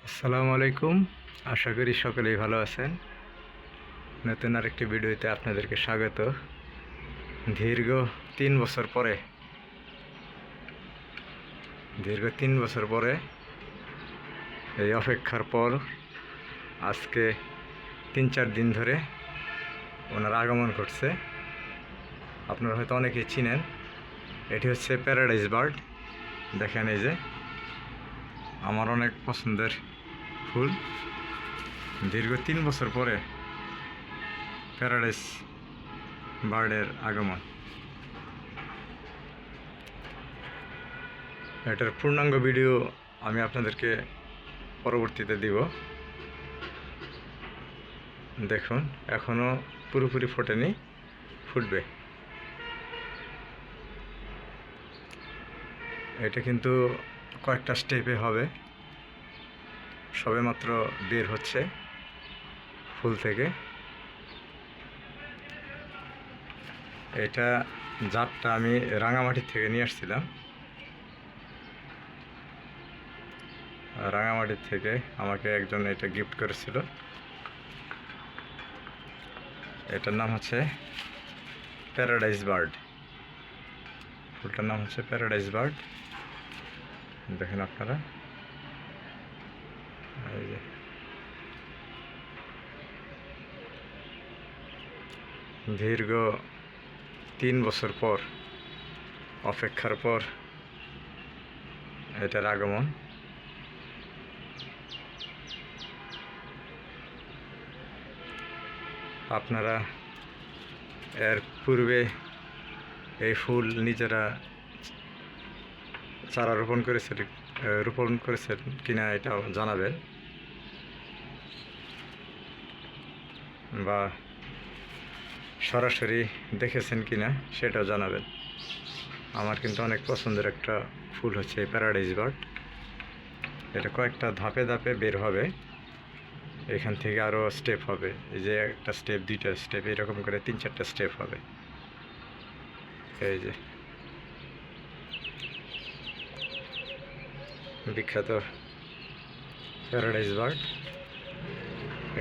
আসসালামু আলাইকুম। আশা করি সকলেই ভালো আছেন। নতুন আরেকটি ভিডিওতে আপনাদেরকে স্বাগত। দীর্ঘ 3 বছর পরে এই অপেক্ষার পর আজকে 3-4 দিন ধরে ওনার আগমন ঘটছে। আপনারা হয়তো অনেকেই চিনেন। এটি হচ্ছে প্যারাডাইস বার্ড। দেখেন, এই যে আমার অনেক পছন্দের ফুল। দীর্ঘ 3 বছর পরে প্যারাডাইস বার্ডের আগমন। এটার পূর্ণাঙ্গ ভিডিও আমি আপনাদেরকে পরবর্তীতে দিব। দেখুন, এখনও পুরোপুরি ফোটেনি, ফুটবে। এটা কিন্তু কয়েকটা স্টেপে হবে, সবেমাত্র বের হচ্ছে ফুল থেকে। এটা জাতটা আমি রাঙামাটি থেকে নিয়ে আসছিলাম। রাঙামাটির থেকে আমাকে একজন এটা গিফট করেছিল। এটার নাম হচ্ছে প্যারাডাইস বার্ড। ফুলটার নাম হচ্ছে প্যারাডাইস বার্ড। দেখেন আপনারা, এই যে দীর্ঘ 3 বছর পর অপেক্ষার পর এটার আগমন। আপনারা এর পূর্বে এই ফুল নিজেরা চারা রোপণ করেছেন কিনা এটাও জানাবেন, বা সরাসরি দেখেছেন কিনা সেটাও জানাবেন। আমার কিন্তু অনেক পছন্দের একটা ফুল হচ্ছে এই প্যারাডাইস বার্ড। এটা কয়েকটা ধাপে ধাপে বের হবে। এখান থেকে আরও স্টেপ হবে, এই যে একটা স্টেপ, 2টা স্টেপ, এরকম করে 3-4টা স্টেপ হবে। এই যে বিখ্যাত প্যারাডাইস বার্ড।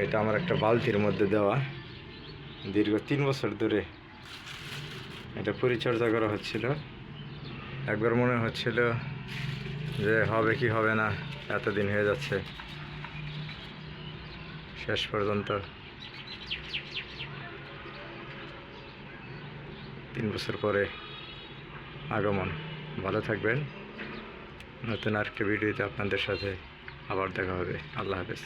এটা আমার একটা বালতির মধ্যে দেওয়া। দীর্ঘ 3 বছর ধরে এটা পরিচর্যা করা হচ্ছিল। একবার মনে হচ্ছিল যে হবে কি হবে না, এতদিন হয়ে যাচ্ছে। শেষ পর্যন্ত 3 বছর পরে আগমন। ভালো থাকবেন। নতুন আরেকটি ভিডিওতে আপনাদের সাথে আবার দেখা হবে। আল্লাহ হাফেজ।